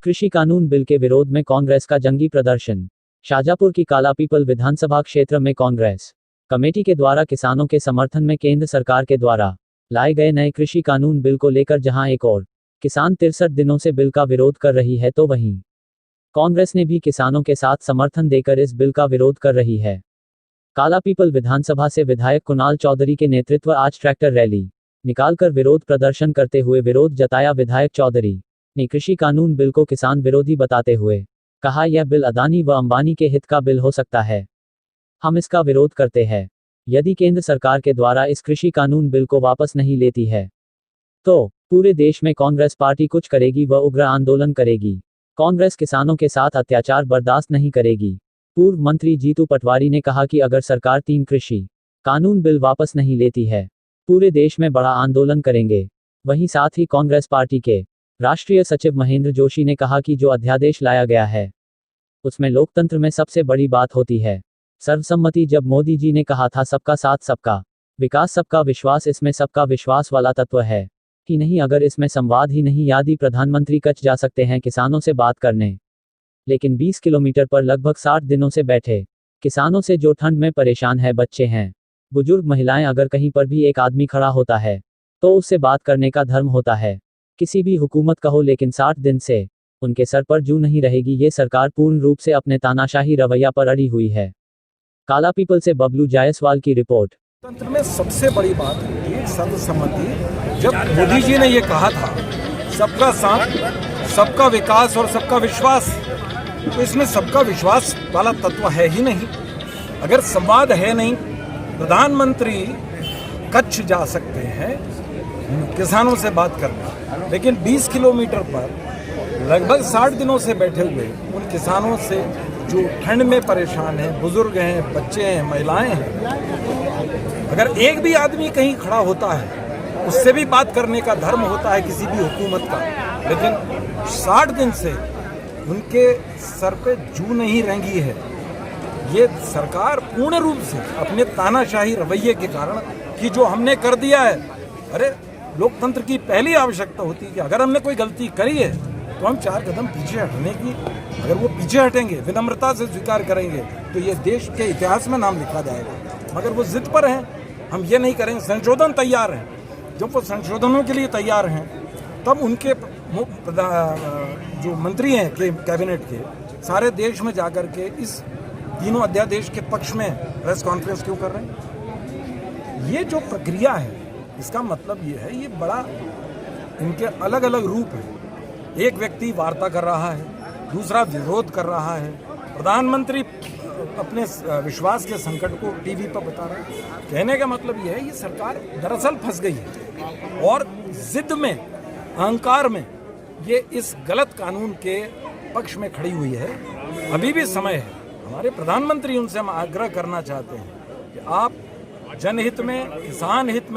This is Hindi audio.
कृषि कानून बिल के विरोध में कांग्रेस का जंगी प्रदर्शन। शाजापुर की कालापीपल विधानसभा क्षेत्र में कांग्रेस कमेटी के द्वारा किसानों के समर्थन में केंद्र सरकार के द्वारा लाए गए नए कृषि कानून बिल को लेकर जहां एक और किसान 63 दिनों से बिल का विरोध कर रही है, तो वहीं कांग्रेस ने भी किसानों के साथ समर्थन देकर इस बिल का विरोध कर रही है। कालापीपल विधानसभा से विधायक कुणाल चौधरी के नेतृत्व आज ट्रैक्टर रैली निकालकर विरोध प्रदर्शन करते हुए विरोध जताया। विधायक चौधरी ने कृषि कानून बिल को किसान विरोधी बताते हुए कहा, यह बिल अदानी व अंबानी के हित का बिल हो सकता है, हम इसका विरोध करते हैं। यदि केंद्र सरकार के द्वारा इस कृषि कानून बिल को वापस नहीं लेती है तो पूरे देश में कांग्रेस पार्टी कुछ करेगी व उग्र आंदोलन करेगी। कांग्रेस किसानों के साथ अत्याचार बर्दाश्त नहीं करेगी। पूर्व मंत्री जीतू पटवारी ने कहा कि अगर सरकार 3 कृषि कानून बिल वापस नहीं लेती है, पूरे देश में बड़ा आंदोलन करेंगे। वहीं साथ ही कांग्रेस पार्टी के राष्ट्रीय सचिव महेंद्र जोशी ने कहा कि जो अध्यादेश लाया गया है उसमें लोकतंत्र में सबसे बड़ी बात होती है सर्वसम्मति। जब मोदी जी ने कहा था सबका साथ सबका विकास सबका विश्वास, इसमें सबका विश्वास वाला तत्व है कि नहीं। अगर इसमें संवाद ही नहीं, यदि प्रधानमंत्री कच जा सकते हैं किसानों से बात करने, लेकिन 20 किलोमीटर पर लगभग 60 दिनों से बैठे किसानों से जो ठंड में परेशान है, बच्चे हैं, बुजुर्ग, महिलाएं, अगर कहीं पर भी एक आदमी खड़ा होता है तो उससे बात करने का धर्म होता है। किसी भी हुकूमत का हो, लेकिन 60 दिन से उनके सर पर जूं नहीं रहेगी। ये सरकार पूर्ण रूप से अपने तानाशाही रवैया पर अड़ी हुई है। कालापीपल से बबलू जायसवाल की रिपोर्ट। तंत्र में सबसे बड़ी बात है सर्वसम्मति। जब मोदी जी ने ये कहा था सबका साथ सबका विकास और सबका विश्वास, तो इसमें सबका विश्वास वाला तत्व है ही नहीं। अगर संवाद है नहीं, प्रधानमंत्री कच्छ जा सकते हैं किसानों से बात करना, लेकिन 20 किलोमीटर पर लगभग 60 दिनों से बैठे हुए उन किसानों से जो ठंड में परेशान हैं, बुजुर्ग हैं, बच्चे हैं, महिलाएं हैं, अगर एक भी आदमी कहीं खड़ा होता है उससे भी बात करने का धर्म होता है किसी भी हुकूमत का। लेकिन 60 दिन से उनके सर पे जू नहीं रेंगी है। ये सरकार पूर्ण रूप से अपने तानाशाही रवैये के कारण कि जो हमने कर दिया है, अरे लोकतंत्र की पहली आवश्यकता होती है कि अगर हमने कोई गलती करी है तो हम 4 कदम पीछे हटने की, अगर वो पीछे हटेंगे, विनम्रता से स्वीकार करेंगे, तो ये देश के इतिहास में नाम लिखा जाएगा। मगर वो जिद पर हैं, हम ये नहीं करेंगे। संशोधन तैयार हैं, जब वो संशोधनों के लिए तैयार हैं तब उनके जो मंत्री हैं कैबिनेट के, सारे देश में जाकर के इस तीनों अध्यादेश के पक्ष में प्रेस कॉन्फ्रेंस क्यों कर रहे हैं? ये जो प्रक्रिया है इसका मतलब ये है, ये बड़ा इनके अलग अलग रूप है। एक व्यक्ति वार्ता कर रहा है, दूसरा विरोध कर रहा है, प्रधानमंत्री अपने विश्वास के संकट को टीवी पर बता रहे हैं। कहने का मतलब ये है, ये सरकार दरअसल फंस गई है और जिद में, अहंकार में ये इस गलत कानून के पक्ष में खड़ी हुई है। अभी भी समय है। हमारे प्रधानमंत्री, उनसे हम आग्रह करना चाहते हैं कि आप जनहित में, किसान हित में